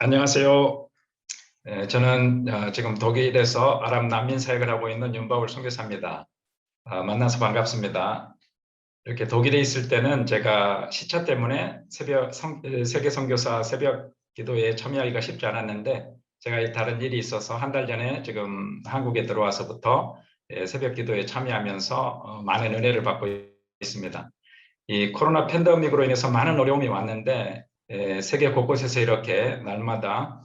안녕하세요. 저는 지금 독일에서 아랍 난민 사역을 하고 있는 윤바울 선교사입니다. 만나서 반갑습니다. 이렇게 독일에 있을 때는 제가 시차 때문에 세계 선교사 새벽 기도에 참여하기가 쉽지 않았는데, 제가 다른 일이 있어서 한 달 전에 지금 한국에 들어와서부터 새벽 기도에 참여하면서 많은 은혜를 받고 있습니다. 이 코로나 팬데믹으로 인해서 많은 어려움이 왔는데, 세계 곳곳에서 이렇게 날마다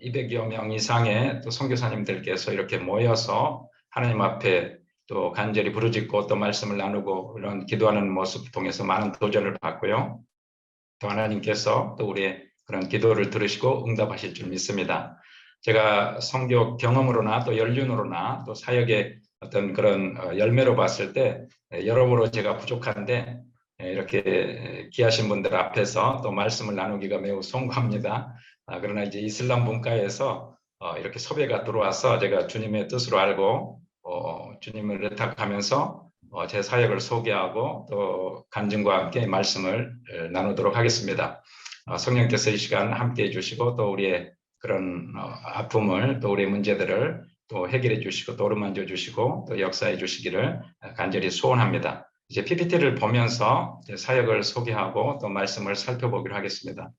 200여 명 이상의 또 선교사님들께서 이렇게 모여서 하나님 앞에 또 간절히 부르짖고 또 말씀을 나누고 이런 기도하는 모습을 통해서 많은 도전을 받고요. 또 하나님께서 또 우리의 그런 기도를 들으시고 응답하실 줄 믿습니다. 제가 선교 경험으로나 또 연륜으로나 또 사역의 어떤 그런 열매로 봤을 때 여러모로 제가 부족한데, 이렇게 귀하신 분들 앞에서 또 말씀을 나누기가 매우 송구합니다. 그러나 이제 이슬람 문화에서 이렇게 섭외가 들어와서 제가 주님의 뜻으로 알고 주님을 의탁하면서 제 사역을 소개하고 또 간증과 함께 말씀을 나누도록 하겠습니다. 성령께서 이 시간 함께 해주시고 또 우리의 그런 아픔을 또 우리의 문제들을 또 해결해 주시고 또 어루만져 주시고 또 역사해 주시기를 간절히 소원합니다. 이제 PPT를 보면서 사역을 소개하고 또 말씀을 살펴보기로 하겠습니다.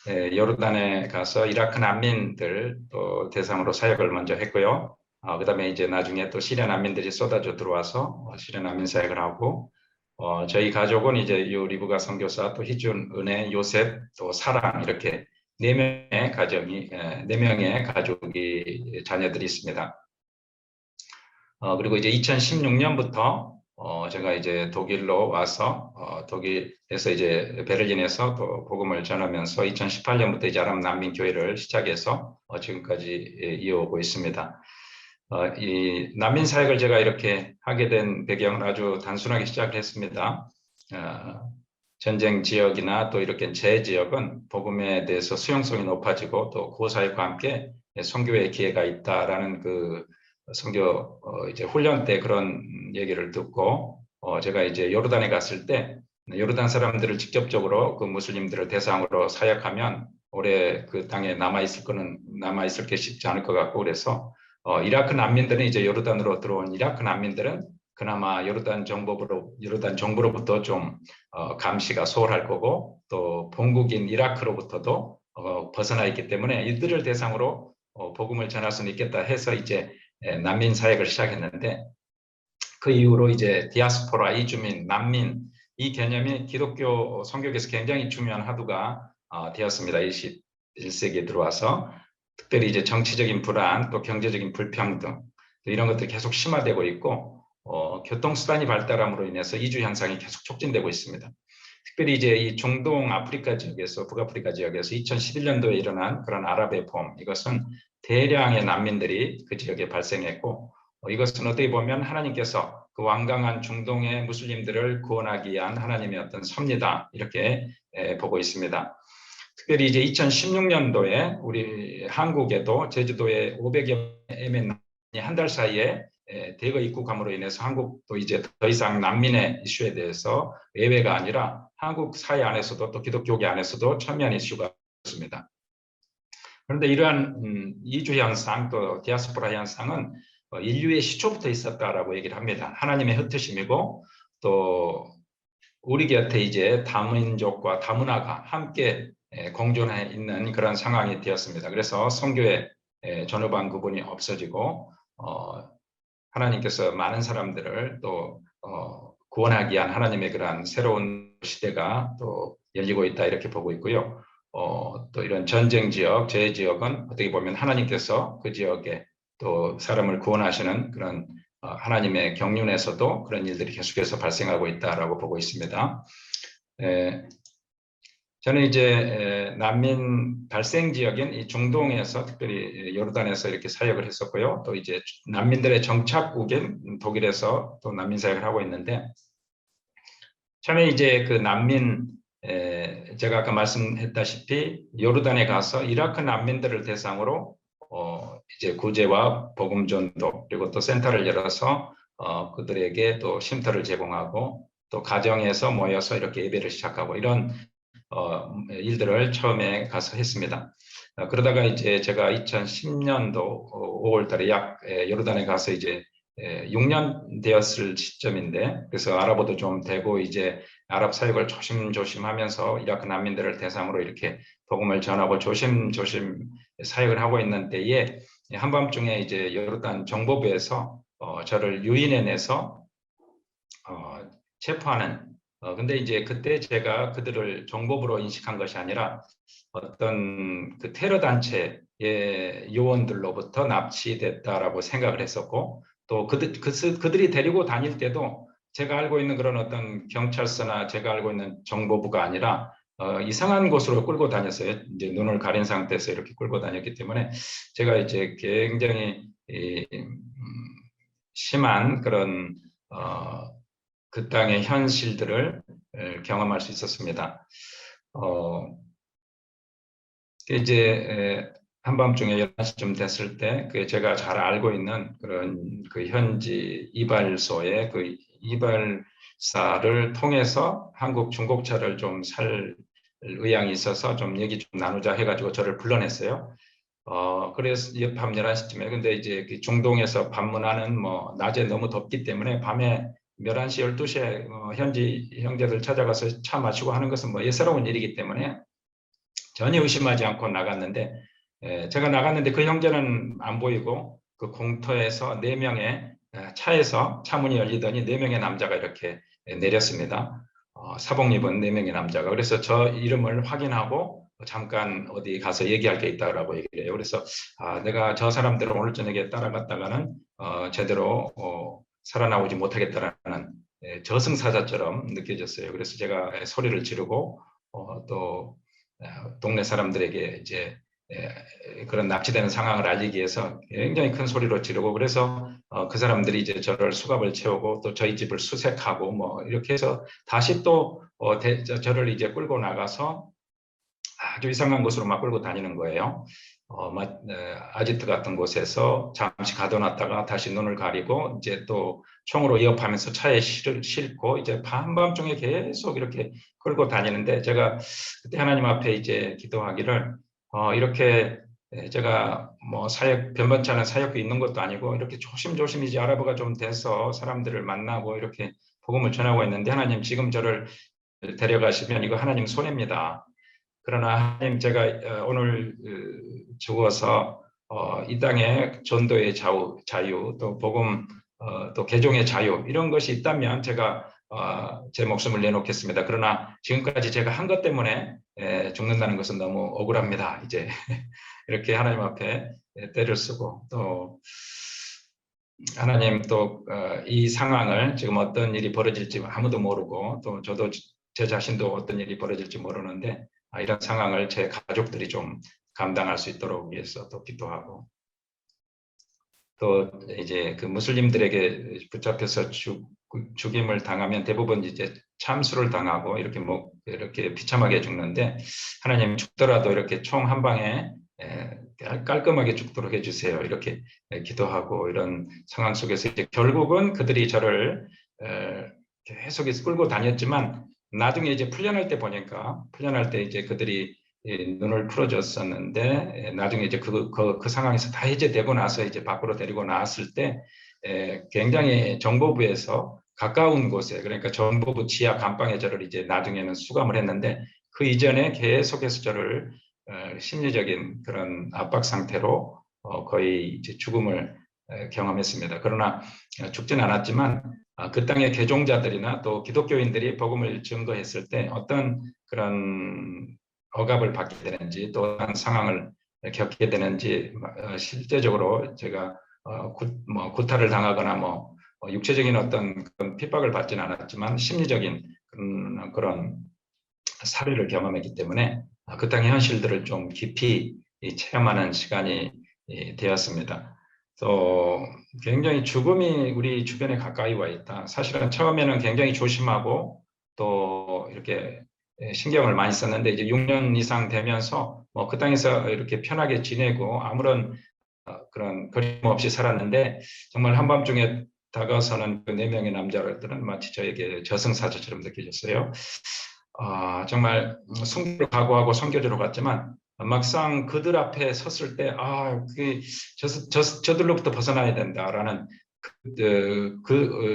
요르단에 가서 이라크 난민들 또 대상으로 사역을 먼저 했고요. 그다음에 이제 나중에 또 시리아 난민들이 쏟아져 들어와서 시리아 난민 사역을 하고, 저희 가족은 이제 리브가 선교사, 또 희준, 은혜, 요셉, 또 사랑 이렇게 네 명의 가족이 자녀들이 있습니다. 그리고 이제 2016년부터 제가 이제 독일로 와서 독일에서 이제 베를린에서 또 복음을 전하면서 2018년부터 이제 아랍 난민 교회를 시작해서 지금까지 이어오고 있습니다. 이 난민 사역을 제가 이렇게 하게 된 배경은 아주 단순하게 시작을 했습니다. 전쟁 지역이나 또 이렇게 재 지역은 복음에 대해서 수용성이 높아지고 또 구호사역과 함께 선교의 기회가 있다라는 그 선교 이제 훈련 때 그런 얘기를 듣고, 제가 이제 요르단에 갔을 때 요르단 사람들을 직접적으로 그 무슬림들을 대상으로 사역하면 오래 그 땅에 남아 있을 게 쉽지 않을 것 같고, 그래서 이라크 난민들은 이제 요르단으로 들어온 이라크 난민들은 그나마 요르단 정부로부터 좀 감시가 소홀할 거고, 또 본국인 이라크로부터도 벗어나 있기 때문에 이들을 대상으로 복음을 전할 수는 있겠다 해서 이제 난민 사역을 시작했는데, 그 이후로 이제 디아스포라, 이주민, 난민 이 개념이 기독교 성격에서 굉장히 중요한 화두가 되었습니다. 21세기에 들어와서 특별히 이제 정치적인 불안, 또 경제적인 불평등 이런 것들이 계속 심화되고 있고, 교통수단이 발달함으로 인해서 이주 현상이 계속 촉진되고 있습니다. 특별히 이제 이 중동 아프리카 지역에서, 북아프리카 지역에서 2011년도에 일어난 그런 아랍의 봄, 이것은 대량의 난민들이 그 지역에 발생했고, 이것은 어떻게 보면 하나님께서 그 완강한 중동의 무슬림들을 구원하기 위한 하나님의 어떤 섭리다, 이렇게 보고 있습니다. 특별히 이제 2016년도에 우리 한국에도 제주도에 500여 명의 한 달 사이에 대거 입국함으로 인해서 한국도 이제 더 이상 난민의 이슈에 대해서 예외가 아니라 한국 사회 안에서도 또 기독교계 안에서도 첨예한 이슈가 있습니다. 그런데 이러한 이주 현상, 또 디아스포라 현상은 인류의 시초부터 있었다라고 얘기를 합니다. 하나님의 흩으심이고, 또 우리 곁에 이제 다민족과 다문화가 함께 공존해 있는 그런 상황이 되었습니다. 그래서 선교의 전후반 구분이 없어지고, 하나님께서 많은 사람들을 또 구원하기 위한 하나님의 그러한 새로운 시대가 또 열리고 있다, 이렇게 보고 있고요. 또 이런 전쟁 지역, 재해 지역은 어떻게 보면 하나님께서 그 지역에 또 사람을 구원하시는 그런 하나님의 경륜에서도 그런 일들이 계속해서 발생하고 있다라고 보고 있습니다. 저는 이제 난민 발생 지역인 이 중동에서, 특별히 요르단에서 이렇게 사역을 했었고요. 또 이제 난민들의 정착국인 독일에서 또 난민 사역을 하고 있는데, 처음에 이제 그 난민, 제가 아까 말씀했다시피 요르단에 가서 이라크 난민들을 대상으로 이제 구제와 복음 전도, 그리고 또 센터를 열어서 그들에게 또 쉼터를 제공하고, 또 가정에서 모여서 이렇게 예배를 시작하고, 이런 일들을 처음에 가서 했습니다. 그러다가 이제 제가 2010년도 5월 달에 요르단에 가서 이제 6년 되었을 시점인데, 그래서 아랍어도 좀 되고 이제 아랍 사역을 조심조심 하면서 이라크 난민들을 대상으로 이렇게 복음을 전하고 조심조심 사역을 하고 있는 때에 한밤중에 이제 요르단 정보부에서 저를 유인해내서 체포하는. 근데 이제 그때 제가 그들을 정보부로 인식한 것이 아니라 어떤 그 테러 단체의 요원들로부터 납치됐다라고 생각을 했었고, 또 그들이 데리고 다닐 때도 제가 알고 있는 그런 어떤 경찰서나 제가 알고 있는 정보부가 아니라 이상한 곳으로 끌고 다녔어요. 이제 눈을 가린 상태에서 이렇게 끌고 다녔기 때문에 제가 이제 굉장히 심한 그런 그 땅의 현실들을 경험할 수 있었습니다. 이제 한밤중에 11시쯤 됐을 때 제가 잘 알고 있는 그런 그 현지 이발소의 그 이발사를 통해서 한국 중고차를 좀 살 의향이 있어서 좀 얘기 좀 나누자 해가지고 저를 불러냈어요. 그래서 밤 11시쯤에, 근데 이제 그 중동에서 방문하는 낮에 너무 덥기 때문에 밤에 11시, 12시에 현지 형제들 찾아가서 차 마시고 하는 것은 예사로운 일이기 때문에 전혀 의심하지 않고 나갔는데, 제가 나갔는데 그 형제는 안 보이고 그 공터에서 4명의 차에서 차 문이 열리더니 4명의 남자가 이렇게 내렸습니다. 사복 입은 4명의 남자가. 그래서 저 이름을 확인하고 잠깐 어디 가서 얘기할 게 있다라고 얘기를 해요. 그래서 내가 저 사람들을 오늘 저녁에 따라갔다가는 제대로 살아나오지 못하겠다라는 저승사자처럼 느껴졌어요. 그래서 제가 소리를 지르고 또 동네 사람들에게 이제 그런 납치되는 상황을 알리기 위해서 굉장히 큰 소리로 지르고, 그래서 그 사람들이 이제 저를 수갑을 채우고 또 저희 집을 수색하고 이렇게 해서 다시 또 저를 이제 끌고 나가서 아주 이상한 곳으로 막 끌고 다니는 거예요. 아지트 같은 곳에서 잠시 가둬놨다가 다시 눈을 가리고 이제 또 총으로 위협하면서 차에 싣고 이제 한밤중에 계속 이렇게 끌고 다니는데, 제가 그때 하나님 앞에 이제 기도하기를 이렇게 제가 사역 변변치 않은 사역도 있는 것도 아니고 이렇게 조심조심 이제 아랍어가 좀 돼서 사람들을 만나고 이렇게 복음을 전하고 있는데, 하나님 지금 저를 데려가시면 이거 하나님 손해입니다. 그러나 하나님, 제가 오늘 죽어서 이 땅에 전도의 자유, 또 복음, 또 개종의 자유, 이런 것이 있다면 제가 제 목숨을 내놓겠습니다. 그러나 지금까지 제가 한 것 때문에 죽는다는 것은 너무 억울합니다. 이제 이렇게 하나님 앞에 때를 쓰고, 또 하나님, 또 이 상황을 지금 어떤 일이 벌어질지 아무도 모르고, 또 저도 제 자신도 어떤 일이 벌어질지 모르는데 이런 상황을 제 가족들이 좀 감당할 수 있도록 위해서 또 기도하고, 또 이제 그 무슬림들에게 붙잡혀서 죽임을 당하면 대부분 이제 참수를 당하고 이렇게 비참하게 죽는데, 하나님 죽더라도 이렇게 총 한 방에 깔끔하게 죽도록 해주세요. 이렇게 기도하고, 이런 상황 속에서 이제 결국은 그들이 저를 계속 끌고 다녔지만 나중에 이제 풀려날 때 보니까, 풀려날 때 이제 그들이 눈을 풀어줬었는데, 나중에 이제 그 상황에서 다 해제되고 나서 이제 밖으로 데리고 나왔을 때 굉장히 정보부에서 가까운 곳에, 그러니까 정보부 지하 감방에 저를 이제 나중에는 수감을 했는데, 그 이전에 계속해서 저를 심리적인 그런 압박 상태로 거의 이제 죽음을 경험했습니다. 그러나 죽진 않았지만 그 땅의 개종자들이나 또 기독교인들이 복음을 증거했을 때 어떤 그런 억압을 받게 되는지, 또 어떤 상황을 겪게 되는지 실제적으로 제가 구타를 당하거나 육체적인 어떤 그런 핍박을 받지는 않았지만 심리적인 그런 사례를 경험했기 때문에 그 땅의 현실들을 좀 깊이 체험하는 시간이 되었습니다. 또 굉장히 죽음이 우리 주변에 가까이 와 있다. 사실은 처음에는 굉장히 조심하고 또 이렇게 신경을 많이 썼는데, 이제 6년 이상 되면서 그 땅에서 이렇게 편하게 지내고 아무런 그런 거림 없이 살았는데, 정말 한밤중에 다가서는 그 4명의 남자들은 마치 저에게 저승사자처럼 느껴졌어요. 정말 순교를 각오하고 선교지로 갔지만 막상 그들 앞에 섰을 때 그게 저들로부터 벗어나야 된다라는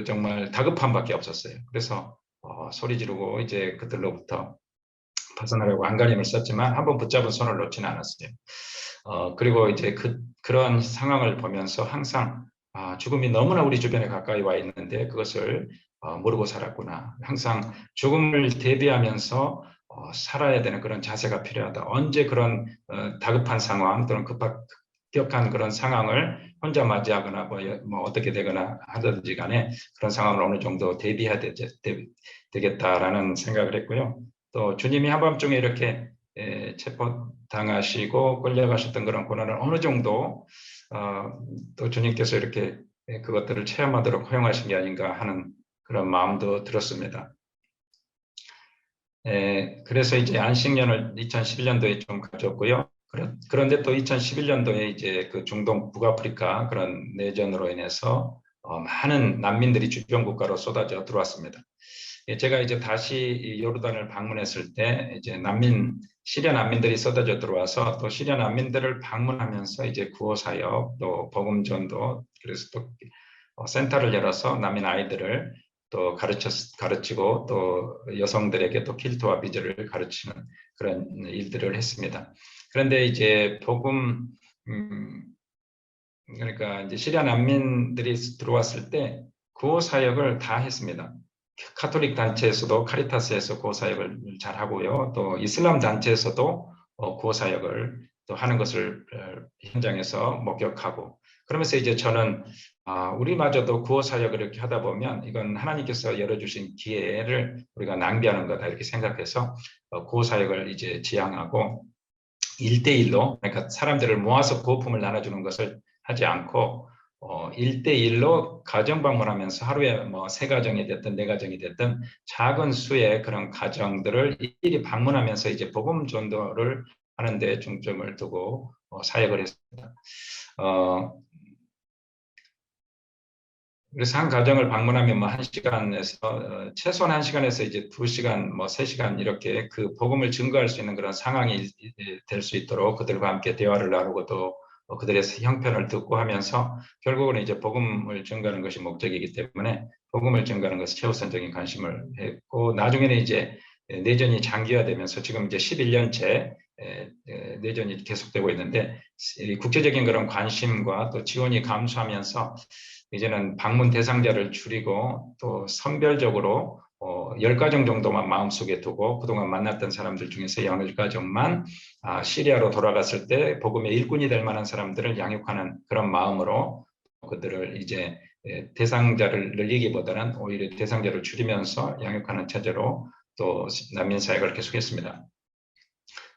정말 다급함밖에 없었어요. 그래서 소리 지르고 이제 그들로부터 벗어나려고 안간힘을 썼지만 한번 붙잡은 손을 놓지는 않았어요. 그리고 이제 그런 상황을 보면서 항상 죽음이 너무나 우리 주변에 가까이 와 있는데 그것을 모르고 살았구나. 항상 죽음을 대비하면서 살아야 되는 그런 자세가 필요하다. 언제 그런 다급한 상황 또는 급격한 그런 상황을 혼자 맞이하거나 뭐 어떻게 되거나 하든지 간에 그런 상황을 어느 정도 대비해야 되겠다라는 생각을 했고요. 또 주님이 한밤중에 이렇게 체포당하시고 끌려가셨던 그런 고난을 어느 정도 또 주님께서 이렇게 그것들을 체험하도록 허용하신 게 아닌가 하는 그런 마음도 들었습니다. 그래서 이제 안식년을 2011년도에 좀 가졌고요. 그런데 또 2011년도에 이제 그 중동 북아프리카 그런 내전으로 인해서 많은 난민들이 주변 국가로 쏟아져 들어왔습니다. 제가 이제 다시 요르단을 방문했을 때 이제 시리아 난민들이 쏟아져 들어와서 또 시리아 난민들을 방문하면서 이제 구호 사역 또 복음 전도 그래서 또 센터를 열어서 난민 아이들을 또 가르치고 또 여성들에게 또 킬트와 비즈를 가르치는 그런 일들을 했습니다. 그런데 이제 그러니까 이제 시리아 난민들이 들어왔을 때 구호 사역을 다 했습니다. 카톨릭 단체에서도 카리타스에서 구호 사역을 잘 하고요. 또 이슬람 단체에서도 구호 사역을 또 하는 것을 현장에서 목격하고 그러면서 이제 저는 우리마저도 구호 사역을 이렇게 하다 보면 이건 하나님께서 열어주신 기회를 우리가 낭비하는 거다 이렇게 생각해서 구호 사역을 이제 지향하고 1대1로 그러니까 사람들을 모아서 구호품을 나눠주는 것을 하지 않고 1대1로 가정 방문하면서 하루에 뭐 3가정이 됐든 4가정이 됐든 작은 수의 그런 가정들을 일일이 방문하면서 이제 복음 전도를 하는 데 중점을 두고 사역을 했습니다. 그래서 한 가정을 방문하면 뭐 1시간에서 최소한 1시간에서 이제 2시간 뭐 3시간 이렇게 그 복음을 증거할 수 있는 그런 상황이 될 수 있도록 그들과 함께 대화를 나누고 또 그들의 형편을 듣고 하면서 결국은 이제 복음을 증거하는 것이 목적이기 때문에 복음을 증거하는 것에 최우선적인 관심을 했고 나중에는 이제 내전이 장기화되면서 지금 이제 11년째 내전이 계속되고 있는데 국제적인 그런 관심과 또 지원이 감소하면서 이제는 방문 대상자를 줄이고 또 선별적으로 10가정 정도만 마음속에 두고 그동안 만났던 사람들 중에서 10가정만 시리아로 돌아갔을 때 복음의 일꾼이 될 만한 사람들을 양육하는 그런 마음으로 그들을 이제 대상자를 늘리기보다는 오히려 대상자를 줄이면서 양육하는 체제로 또 난민 사역을 계속했습니다.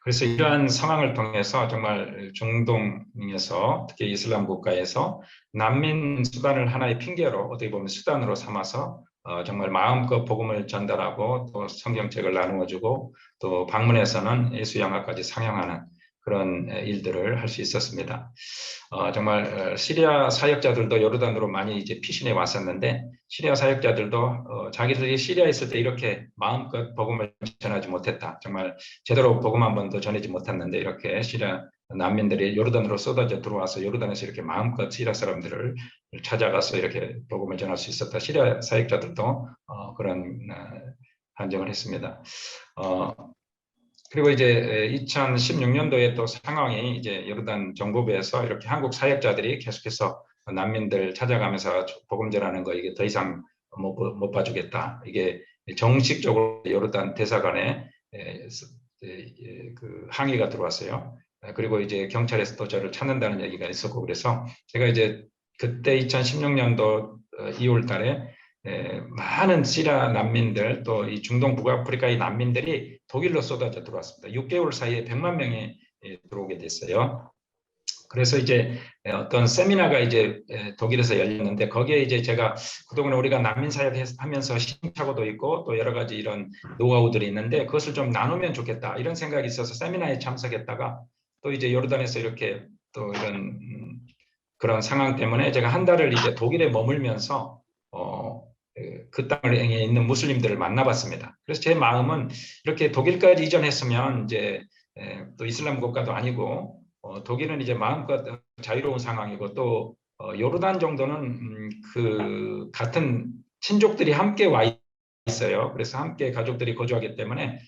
그래서 이러한 상황을 통해서 정말 중동에서 특히 이슬람 국가에서 난민 수단을 하나의 핑계로 어떻게 보면 수단으로 삼아서 정말 마음껏 복음을 전달하고 또 성경책을 나누어주고 또 방문해서는 예수 영화까지 상영하는 그런 일들을 할 수 있었습니다. 정말 시리아 사역자들도 요르단으로 많이 이제 피신해 왔었는데 시리아 사역자들도 자기들이 시리아에 있을 때 이렇게 마음껏 복음을 전하지 못했다. 정말 제대로 복음 한 번도 전하지 못했는데 이렇게 시리아 난민들이 요르단으로 쏟아져 들어와서 요르단에서 이렇게 마음껏 시리아 사람들을 찾아가서 이렇게 복음을 전할 수 있었다. 시리아 사역자들도 그런 한정을 했습니다. 그리고 이제 2016년도에 또 상황이 이제 요르단 정부부에서 이렇게 한국 사역자들이 계속해서 난민들 찾아가면서 복음 전하는 거 이게 더 이상 못 봐주겠다. 이게 정식적으로 요르단 대사관에 그 항의가 들어왔어요. 그리고 이제 경찰에서 또 저를 찾는다는 얘기가 있었고 그래서 제가 이제 그때 2016년도 2월 달에 많은 시리아 난민들 또 이 중동 북아프리카의 난민들이 독일로 쏟아져 들어왔습니다. 6개월 사이에 100만 명이 들어오게 됐어요. 그래서 이제 어떤 세미나가 이제 독일에서 열렸는데 거기에 이제 제가 그동안 우리가 난민 사역하면서 시행착오도 있고 또 여러 가지 이런 노하우들이 있는데 그것을 좀 나누면 좋겠다 이런 생각이 있어서 세미나에 참석했다가 또 이제 요르단에서 이렇게 또 이런 그런 상황 때문에 제가 한 달을 이제 독일에 머물면서 그 땅에 있는 무슬림들을 만나봤습니다. 그래서 제 마음은 이렇게 독일까지 이전했으면 이제 또 이슬람 국가도 아니고 독일은 이제 마음껏 자유로운 상황이고 또 요르단 정도는 그 같은 친족들이 함께 와 있어요. 그래서 함께 가족들이 거주하기 때문에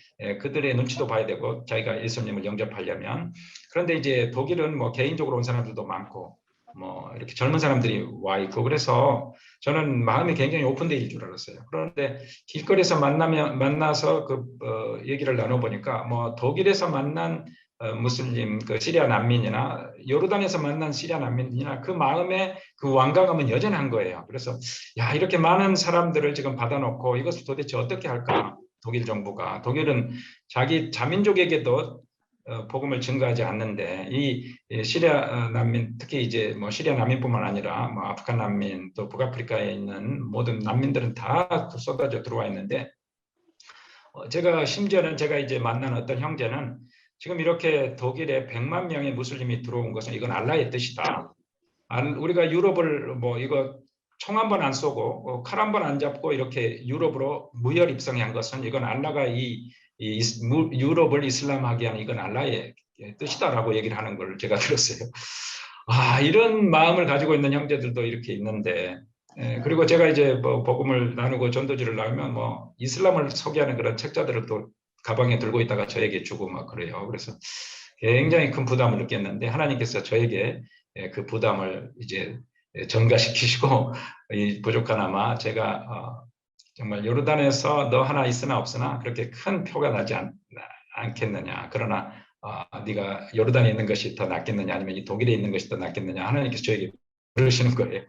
그들의 눈치도 봐야 되고 자기가 예수님을 영접하려면. 그런데 이제 독일은 뭐 개인적으로 온 사람들도 많고 뭐 이렇게 젊은 사람들이 와 있고 그래서 저는 마음이 굉장히 오픈되어 줄 알았어요. 그런데 길거리에서 만나서 얘기를 나눠보니까 뭐 독일에서 만난 무슬림 그 시리아 난민이나 요르단에서 만난 시리아 난민이나 그 마음의 그 완강함은 여전한 거예요. 그래서 야, 이렇게 많은 사람들을 지금 받아놓고 이것을 도대체 어떻게 할까? 독일 정부가. 독일은 자기 자민족에게도 복음을 증거하지 않는데 이 시리아 난민, 특히 이제 뭐 시리아 난민뿐만 아니라 뭐 아프간 난민 또 북아프리카에 있는 모든 난민들은 다 쏟아져 들어와 있는데 제가 심지어는 제가 이제 만난 어떤 형제는 지금 이렇게 독일에 100만 명의 무슬림이 들어온 것은 이건 알라의 뜻이다. 우리가 유럽을 뭐 이거 총 한 번 안 쏘고 칼 한 번 안 잡고 이렇게 유럽으로 무혈 입성한 것은 이건 알라가 유럽을 이슬람하게 한 이건 알라의 뜻이다라고 얘기를 하는 걸 제가 들었어요. 아, 이런 마음을 가지고 있는 형제들도 이렇게 있는데 그리고 제가 이제 뭐 복음을 나누고 전도지를 나누면 뭐 이슬람을 소개하는 그런 책자들을 또 가방에 들고 있다가 저에게 주고 막 그래요. 그래서 굉장히 큰 부담을 느꼈는데 하나님께서 저에게 그 부담을 이제 전가시키시고 이 부족하나마 제가 정말 요르단에서 너 하나 있으나 없으나 그렇게 큰 표가 나지 않겠느냐. 그러나 네가 요르단에 있는 것이 더 낫겠느냐 아니면 이 독일에 있는 것이 더 낫겠느냐 하나님께서 저에게 그러시는 거예요.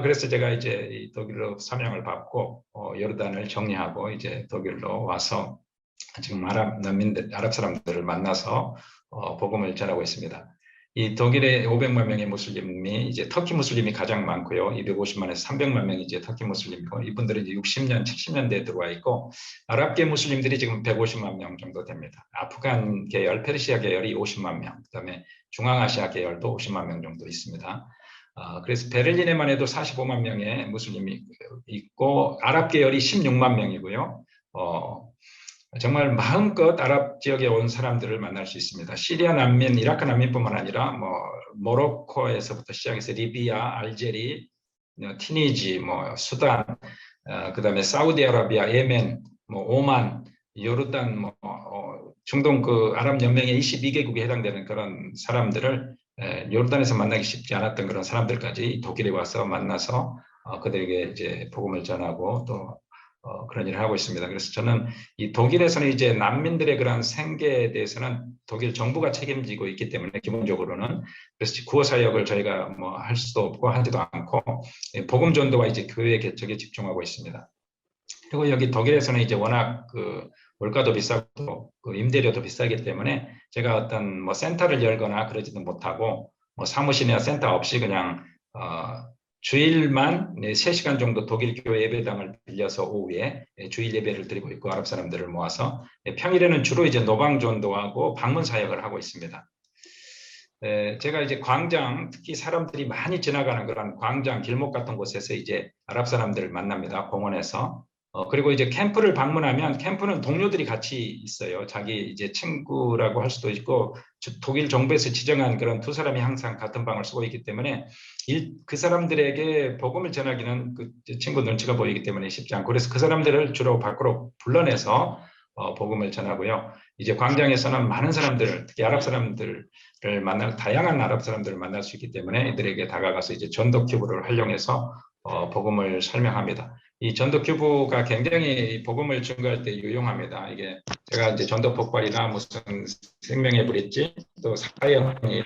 그래서 제가 이제 이 독일로 사명을 받고 요르단을 정리하고 이제 독일로 와서 지금 아랍 사람들을 만나서 복음을 전하고 있습니다. 이 독일의 500만 명의 무슬림이 이제 터키 무슬림이 가장 많고요. 250만에서 300만 명이 이제 터키 무슬림이고 이분들은 이제 60년, 70년대에 들어와 있고 아랍계 무슬림들이 지금 150만 명 정도 됩니다. 아프간 계열, 페르시아 계열이 50만 명, 그다음에 중앙아시아 계열도 50만 명 정도 있습니다. 그래서 베를린에만 해도 45만 명의 무슬림이 있고 아랍 계열이 16만 명이고요. 정말 마음껏 아랍 지역에 온 사람들을 만날 수 있습니다. 시리아 난민, 이라크 난민뿐만 아니라 뭐 모로코에서부터 시작해서 리비아, 알제리, 티니지, 뭐 수단, 그다음에 사우디아라비아, 예멘, 뭐 오만, 요르단, 뭐 중동 그 아랍 연맹의 22개국에 해당되는 그런 사람들을 요르단에서 만나기 쉽지 않았던 그런 사람들까지 독일에 와서 만나서 그들에게 이제 복음을 전하고 또 그런 일을 하고 있습니다. 그래서 저는 이 독일에서는 이제 난민들의 그런 생계에 대해서는 독일 정부가 책임지고 있기 때문에 기본적으로는 그래서 구호 사역을 저희가 뭐 할 수도 없고 하지도 않고 복음 전도와 이제 교회 개척에 집중하고 있습니다. 그리고 여기 독일에서는 이제 워낙 그 물가도 비싸고 그 임대료도 비싸기 때문에 제가 어떤 뭐 센터를 열거나 그러지도 못하고 뭐 사무실이나 센터 없이 그냥 주일만 3시간 정도 독일 교회 예배당을 빌려서 오후에 주일 예배를 드리고 있고 아랍 사람들을 모아서 평일에는 주로 이제 노방 전도하고 방문 사역을 하고 있습니다. 제가 이제 광장, 특히 사람들이 많이 지나가는 그런 광장, 길목 같은 곳에서 이제 아랍 사람들을 만납니다. 공원에서. 그리고 이제 캠프를 방문하면 캠프는 동료들이 같이 있어요. 자기 이제 친구라고 할 수도 있고 독일 정부에서 지정한 그런 두 사람이 항상 같은 방을 쓰고 있기 때문에 그 사람들에게 복음을 전하기는 그 친구 눈치가 보이기 때문에 쉽지 않고 그래서 그 사람들을 주로 밖으로 불러내서 복음을 전하고요. 이제 광장에서는 많은 사람들, 특히 아랍 사람들을 다양한 아랍 사람들을 만날 수 있기 때문에 이들에게 다가가서 이제 전도 큐브를 활용해서 복음을 설명합니다. 이 전도 큐브가 굉장히 복음을 증거할 때 유용합니다. 이게 제가 이제 전도 폭발이나 무슨 생명의 브릿지 또 사형이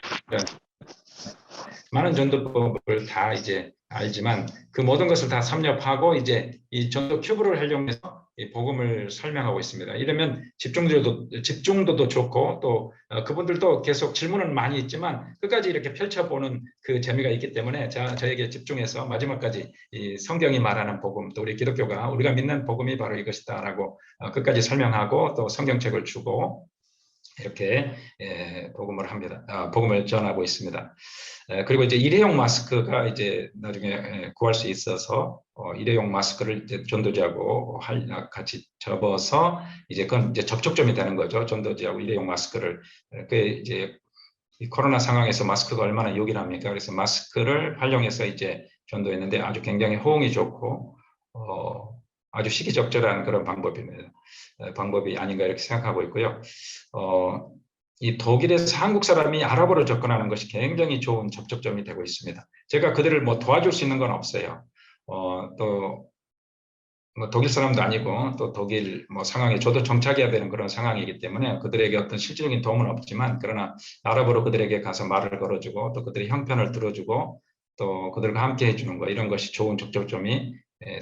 많은 전도법을 다 이제 알지만 그 모든 것을 다 섭렵하고 이제 이 전도 큐브를 활용해서 이 복음을 설명하고 있습니다. 이러면 집중도도 좋고 또 그분들도 계속 질문은 많이 있지만 끝까지 이렇게 펼쳐보는 그 재미가 있기 때문에 저에게 집중해서 마지막까지 이 성경이 말하는 복음 또 우리 기독교가 우리가 믿는 복음이 바로 이것이다라고 끝까지 설명하고 또 성경책을 주고 이렇게 복음을 합니다. 복음을 전하고 있습니다. 그리고 이제 일회용 마스크가 이제 나중에 구할 수 있어서 일회용 마스크를 이제 전도지하고 같이 접어서 이제 그건 이제 접촉점이 되는 거죠. 전도지하고 일회용 마스크를. 그 이제 이 코로나 상황에서 마스크가 얼마나 요긴합니까? 그래서 마스크를 활용해서 이제 전도했는데 아주 굉장히 호응이 좋고 아주 시기적절한 그런 방법입니다. 방법이 아닌가 이렇게 생각하고 있고요. 이 독일에서 한국 사람이 아랍어로 접근하는 것이 굉장히 좋은 접촉점이 되고 있습니다. 제가 그들을 뭐 도와줄 수 있는 건 없어요. 또 뭐 독일 사람도 아니고 또 독일 뭐 상황에 저도 정착해야 되는 그런 상황이기 때문에 그들에게 어떤 실질적인 도움은 없지만 그러나 아랍어로 그들에게 가서 말을 걸어주고 또 그들의 형편을 들어주고 또 그들과 함께 해주는 거 이런 것이 좋은 접촉점이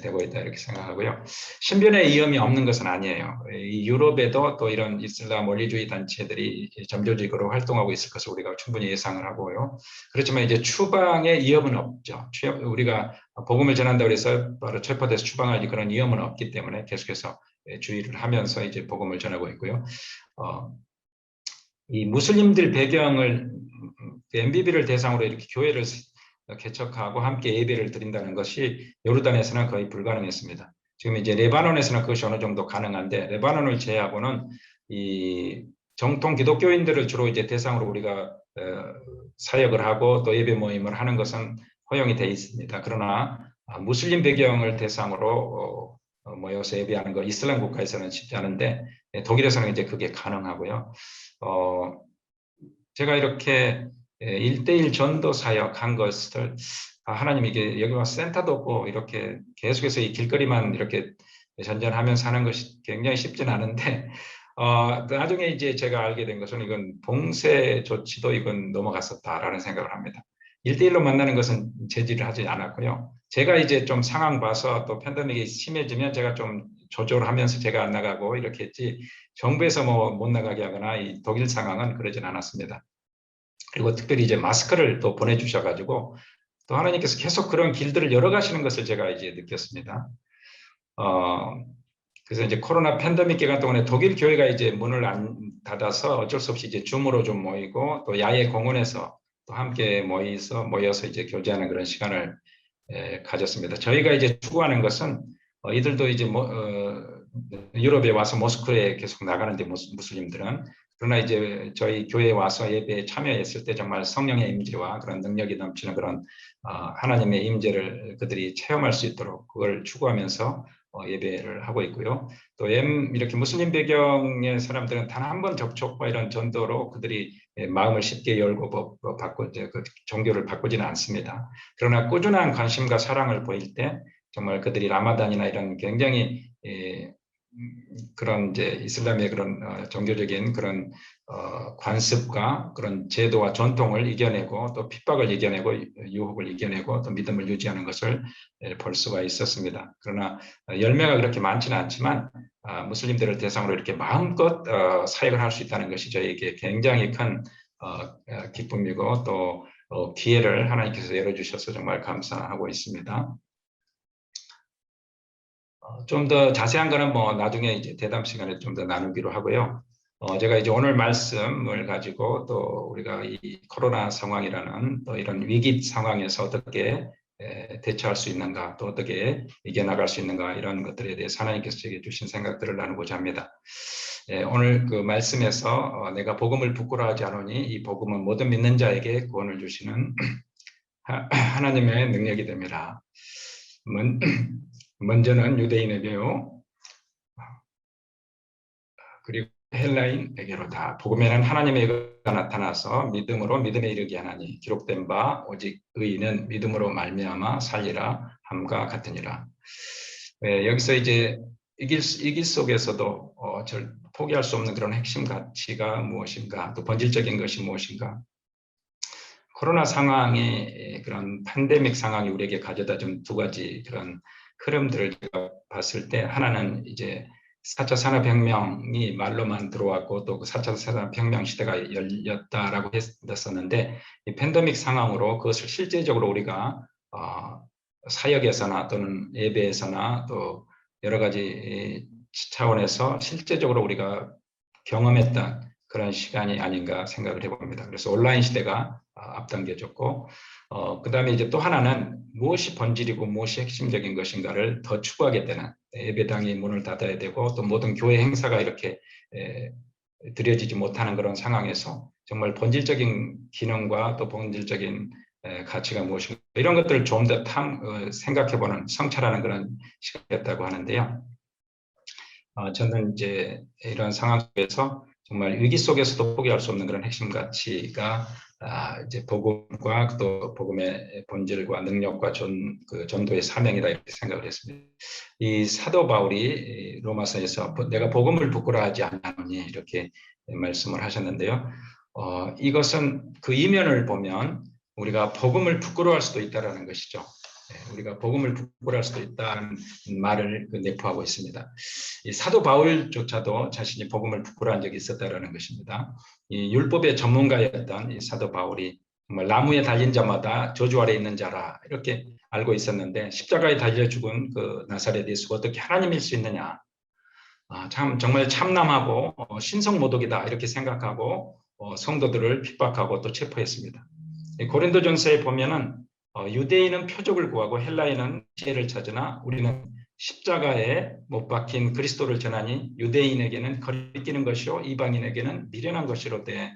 되고 있다 이렇게 생각하고요. 신변의 위험이 없는 것은 아니에요. 이 유럽에도 또 이런 이슬람 원리주의 단체들이 점조직으로 활동하고 있을 것을 우리가 충분히 예상을 하고요. 그렇지만 이제 추방의 위험은 없죠. 우리가 복음을 전한다고 해서 바로 체포돼서 추방할 그런 위험은 없기 때문에 계속해서 주의를 하면서 이제 복음을 전하고 있고요. 이 무슬림들 배경을 MBB를 대상으로 이렇게 교회를 개척하고 함께 예배를 드린다는 것이 요르단에서는 거의 불가능했습니다. 지금 이제 레바논에서는 그것이 어느 정도 가능한데 레바논을 제외하고는 이 정통 기독교인들을 주로 이제 대상으로 우리가 사역을 하고 또 예배 모임을 하는 것은 허용이 되어 있습니다. 그러나 무슬림 배경을 대상으로 모여서 예배하는 거 이슬람 국가에서는 쉽지 않은데 독일에서는 이제 그게 가능하고요. 제가 이렇게 1대1 전도 사역한 것을 하나님 이게 여기 와서 센터도 없고 이렇게 계속해서 이 길거리만 이렇게 전전하면서 하는 것이 굉장히 쉽지는 않은데 나중에 이제 제가 알게 된 것은 이건 봉쇄 조치도 이건 넘어갔었다라는 생각을 합니다. 1대1로 만나는 것은 제지를 하지 않았고요. 제가 이제 좀 상황 봐서 또 팬데믹이 심해지면 제가 좀 조절을 하면서 제가 안 나가고 이렇게 했지 정부에서 뭐 못 나가게 하거나 이 독일 상황은 그러진 않았습니다. 그리고 특별히 이제 마스크를 또 보내주셔가지고 또 하나님께서 계속 그런 길들을 열어가시는 것을 제가 이제 느꼈습니다. 그래서 이제 코로나 팬데믹 기간 동안에 독일 교회가 이제 문을 안 닫아서 어쩔 수 없이 이제 줌으로 좀 모이고 또 야외 공원에서 또 함께 모여서 이제 교제하는 그런 시간을 가졌습니다. 저희가 이제 추구하는 것은 이들도 이제 유럽에 와서 모스크에 계속 나가는데 무슬림들은 그러나 이제 저희 교회에 와서 예배에 참여했을 때 정말 성령의 임재와 그런 능력이 넘치는 그런 하나님의 임재를 그들이 체험할 수 있도록 그걸 추구하면서 예배를 하고 있고요. 또 이렇게 무슬림 배경의 사람들은 단 한 번 접촉과 이런 전도로 그들이 마음을 쉽게 열고 그 종교를 바꾸지는 않습니다. 그러나 꾸준한 관심과 사랑을 보일 때 정말 그들이 라마단이나 이런 굉장히 그런 이제 이슬람의 그런 종교적인 그런 관습과 그런 제도와 전통을 이겨내고 또 핍박을 이겨내고 유혹을 이겨내고 또 믿음을 유지하는 것을 볼 수가 있었습니다. 그러나 열매가 그렇게 많지는 않지만 무슬림들을 대상으로 이렇게 마음껏 사역을 할 수 있다는 것이 저에게 굉장히 큰 기쁨이고 또 기회를 하나님께서 열어주셔서 정말 감사하고 있습니다. 좀 더 자세한 거는 뭐 나중에 이제 대담 시간에 좀 더 나누기로 하고요. 제가 이제 오늘 말씀을 가지고 또 우리가 이 코로나 상황이라는 또 이런 위기 상황에서 어떻게 대처할 수 있는가 또 어떻게 이겨나갈 수 있는가 이런 것들에 대해서 하나님께서 제게 주신 생각들을 나누고자 합니다. 오늘 그 말씀에서 내가 복음을 부끄러워하지 않으니 이 복음은 모든 믿는 자에게 구원을 주시는 하나님의 능력이 됩니다. 먼저는 유대인에게요. 그리고 헬라인에게로 다 복음에는 하나님의 의가 나타나서 믿음으로 믿음에 이르게 하나니 기록된 바 오직 의인은 믿음으로 말미암아 살리라 함과 같으니라. 여기서 이제 이길 속에서도 포기할 수 없는 그런 핵심 가치가 무엇인가 또 본질적인 것이 무엇인가 코로나 상황이 그런 팬데믹 상황이 우리에게 가져다 준 두 가지 그런 흐름들을 제가 봤을 때 하나는 이제 4차 산업혁명이 말로만 들어왔고 또 그 4차 산업혁명 시대가 열렸다라고 했었는데 이 팬데믹 상황으로 그것을 실제적으로 우리가 사역에서나 또는 예배에서나 또 여러 가지 차원에서 실제적으로 우리가 경험했던 그런 시간이 아닌가 생각을 해봅니다. 그래서 온라인 시대가 앞당겨졌고, 그다음에 이제 또 하나는 무엇이 본질이고 무엇이 핵심적인 것인가를 더 추구하게 되는, 예배당이 문을 닫아야 되고 또 모든 교회 행사가 이렇게 드려지지 못하는 그런 상황에서 정말 본질적인 기능과 또 본질적인 가치가 무엇인가, 이런 것들을 좀 더 생각해보는, 성찰하는 그런 시간이었다고 하는데요. 저는 이제 이런 상황 속에서 정말 위기 속에서도 포기할 수 없는 그런 핵심 가치가 이제 복음과 또 복음의 본질과 능력과 전도의 사명이다, 이렇게 생각을 했습니다. 이 사도 바울이 로마서에서 내가 복음을 부끄러워하지 않느니 이렇게 말씀을 하셨는데요. 이것은 그 이면을 보면 우리가 복음을 부끄러워할 수도 있다는 것이죠. 우리가 복음을 부끄러워할 수도 있다는 말을 내포하고 있습니다. 이 사도 바울조차도 자신이 복음을 부끄러워한 적이 있었다는 것입니다. 이 율법의 전문가였던 이 사도 바울이 정말 나무에 달린 자마다 저주 아래 있는 자라 이렇게 알고 있었는데, 십자가에 달려 죽은 그 나사렛 예수가 어떻게 하나님일 수 있느냐, 정말 참남하고 신성모독이다 이렇게 생각하고 성도들을 핍박하고 또 체포했습니다. 고린도전서에 보면은 유대인은 표적을 구하고 헬라인은 지혜를 찾으나 우리는 십자가에 못 박힌 그리스도를 전하니 유대인에게는 거리끼는 것이요 이방인에게는 미련한 것이로되.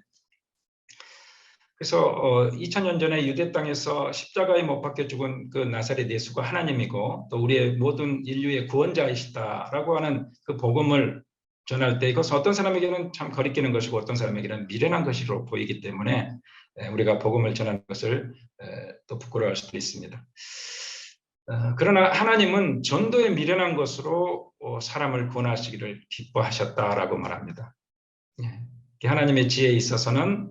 그래서 2000년 전에 유대 땅에서 십자가에 못 박혀 죽은 그 나사렛 예수가 하나님이고 또 우리의 모든 인류의 구원자이시다라고 하는 그 복음을 전할 때 이것은 어떤 사람에게는 참 거리끼는 것이고 어떤 사람에게는 미련한 것으로 보이기 때문에 우리가 복음을 전하는 것을 또 부끄러워할 수도 있습니다. 그러나 하나님은 전도에 미련한 것으로 사람을 구원하시기를 기뻐하셨다라고 말합니다. 하나님의 지혜에 있어서는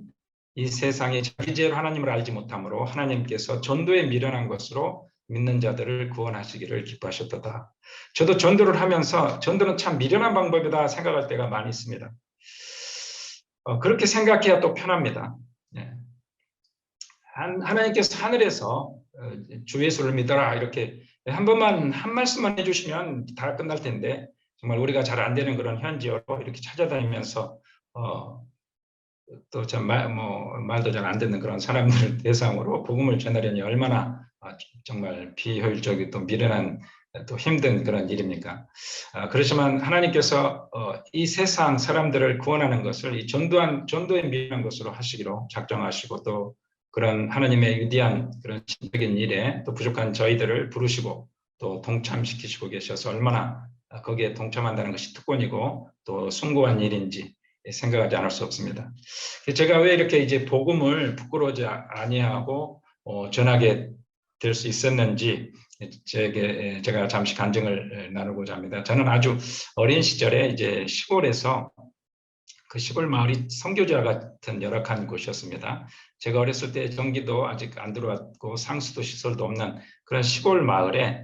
이 세상이 자기 지혜로 하나님을 알지 못하므로 하나님께서 전도에 미련한 것으로 믿는 자들을 구원하시기를 기뻐하셨다. 저도 전도를 하면서 전도는 참 미련한 방법이다 생각할 때가 많이 있습니다. 그렇게 생각해야 또 편합니다. 하나님께서 하늘에서 주 예수를 믿어라 이렇게 한 번만 한 말씀만 해주시면 다 끝날 텐데, 정말 우리가 잘 안 되는 그런 현지어로 이렇게 찾아다니면서 또 참 말도 잘 안 듣는 그런 사람들을 대상으로 복음을 전하려니 얼마나 정말 비효율적이고 또 미련한 또 힘든 그런 일입니까? 그렇지만 하나님께서 이 세상 사람들을 구원하는 것을 이 전도에 미련한 것으로 하시기로 작정하시고 또 그런 하나님의 위대한 그런 신적인 일에 또 부족한 저희들을 부르시고 또 동참시키시고 계셔서 얼마나 거기에 동참한다는 것이 특권이고 또 숭고한 일인지 생각하지 않을 수 없습니다. 제가 왜 이렇게 이제 복음을 부끄러워하지 아니하고 전하게 될 수 있었는지 제가 잠시 간증을 나누고자 합니다. 저는 아주 어린 시절에 이제 시골에서, 그 시골 마을이 선교지와 같은 열악한 곳이었습니다. 제가 어렸을 때 전기도 아직 안 들어왔고 상수도 시설도 없는 그런 시골 마을에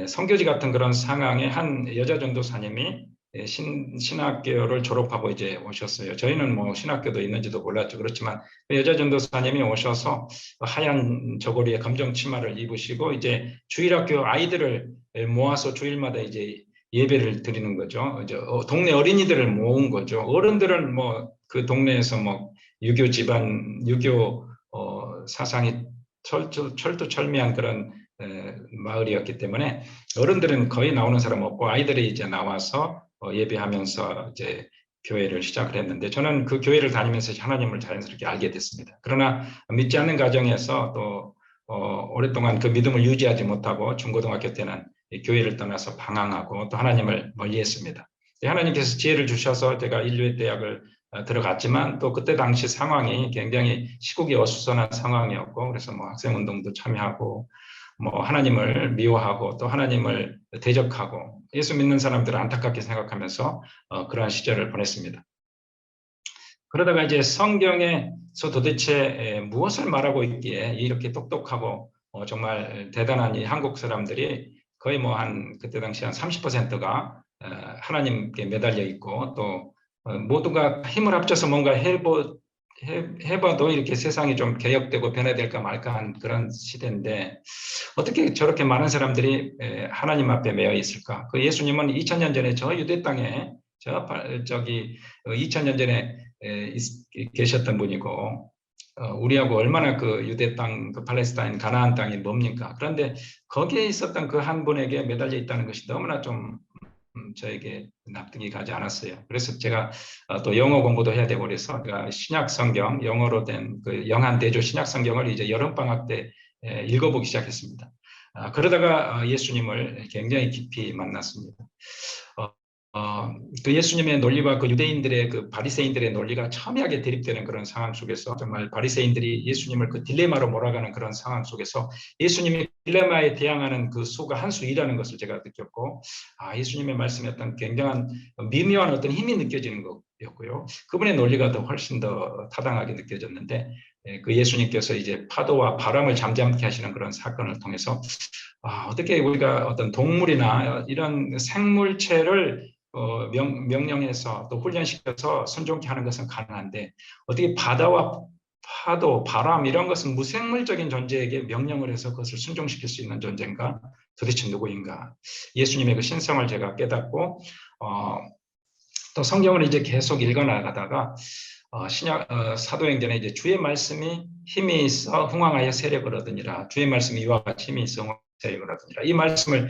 선교지 같은 그런 상황에 한 여자 전도사님이 신학교를 졸업하고 이제 오셨어요. 저희는 뭐 신학교도 있는지도 몰랐죠. 그렇지만 여자 전도사님이 오셔서 하얀 저고리에 검정 치마를 입으시고 이제 주일학교 아이들을 모아서 주일마다 이제 예배를 드리는 거죠. 이제 동네 어린이들을 모은 거죠. 어른들은 뭐 그 동네에서 뭐 유교 집안, 유교 사상이 철두철미한 그런 마을이었기 때문에 어른들은 거의 나오는 사람 없고 아이들이 이제 나와서 예배하면서 이제 교회를 시작을 했는데, 저는 그 교회를 다니면서 하나님을 자연스럽게 알게 됐습니다. 그러나 믿지 않는 가정에서 또 오랫동안 그 믿음을 유지하지 못하고 중고등학교 때는 교회를 떠나서 방황하고 또 하나님을 멀리했습니다. 하나님께서 지혜를 주셔서 제가 인류의 대학을 들어갔지만 또 그때 당시 상황이 굉장히 시국이 어수선한 상황이었고, 그래서 뭐 학생운동도 참여하고 뭐 하나님을 미워하고 또 하나님을 대적하고 예수 믿는 사람들을 안타깝게 생각하면서 그러한 시절을 보냈습니다. 그러다가 이제 성경에서 도대체 무엇을 말하고 있기에 이렇게 똑똑하고 정말 대단한 이 한국 사람들이 거의 뭐 그때 당시 한 30%가 하나님께 매달려 있고 또 모두가 힘을 합쳐서 뭔가 해봐도 이렇게 세상이 좀 개혁되고 변화될까 말까 한 그런 시대인데, 어떻게 저렇게 많은 사람들이 하나님 앞에 매여 있을까? 그 예수님은 2000년 전에 저 유대 땅에 저기 2000년 전에 계셨던 분이고 우리하고 얼마나 그 유대 땅, 그 팔레스타인 가나안 땅이 뭡니까? 그런데 거기에 있었던 그 한 분에게 매달려 있다는 것이 너무나 좀 저에게 납득이 가지 않았어요. 그래서 제가 또 영어 공부도 해야 되고 그래서 제가 신약 성경, 영어로 된 그 영한 대조 신약 성경을 이제 여름 방학 때 읽어보기 시작했습니다. 그러다가 예수님을 굉장히 깊이 만났습니다. 그 예수님의 논리와 그 유대인들의 그 바리새인들의 논리가 첨예하게 대립되는 그런 상황 속에서 정말 바리새인들이 예수님을 그 딜레마로 몰아가는 그런 상황 속에서 예수님이 딜레마에 대항하는 그 수가 한 수이라는 것을 제가 느꼈고, 예수님의 말씀에 어떤 굉장한 미묘한 어떤 힘이 느껴지는 것이었고요. 그분의 논리가 더 훨씬 더 타당하게 느껴졌는데, 그 예수님께서 이제 파도와 바람을 잠잠케 하시는 그런 사건을 통해서 어떻게 우리가 어떤 동물이나 이런 생물체를 명령해서 또 훈련시켜서 순종케 하는 것은 가능한데 어떻게 바다와 파도, 바람 이런 것은 무생물적인 존재에게 명령을 해서 그것을 순종시킬 수 있는 존재인가? 도대체 누구인가? 예수님의 그 신성을 제가 깨닫고 또 성경을 이제 계속 읽어나가다가 사도행전에 이제 주의 말씀이 힘이 있어 흥왕하여 세력을 얻으니라. 주의 말씀이 이와 같이 힘이 있어 세력을 얻으니라. 이 말씀을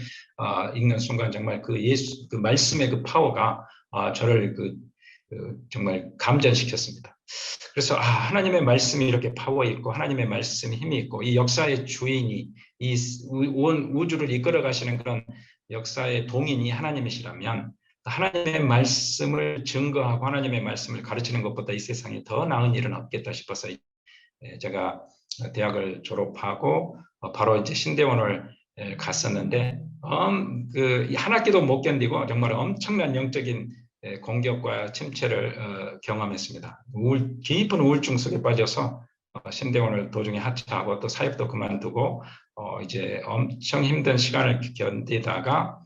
읽는 순간 정말 그 예수 그 말씀의 그 파워가 저를 정말 감전시켰습니다. 그래서 하나님의 말씀이 이렇게 파워 있고 하나님의 말씀이 힘이 있고 이 역사의 주인이 이 온 우주를 이끌어 가시는 그런 역사의 동인이 하나님이시라면 하나님의 말씀을 증거하고 하나님의 말씀을 가르치는 것보다 이 세상에 더 나은 일은 없겠다 싶어서 제가 대학을 졸업하고 바로 이제 신대원을 갔었는데 한 학기도 못 견디고 정말 엄청난 영적인 공격과 침체를 경험했습니다. 깊은 우울증 속에 빠져서 신대원을 도중에 하차하고 또 사역도 그만두고 이제 엄청 힘든 시간을 견디다가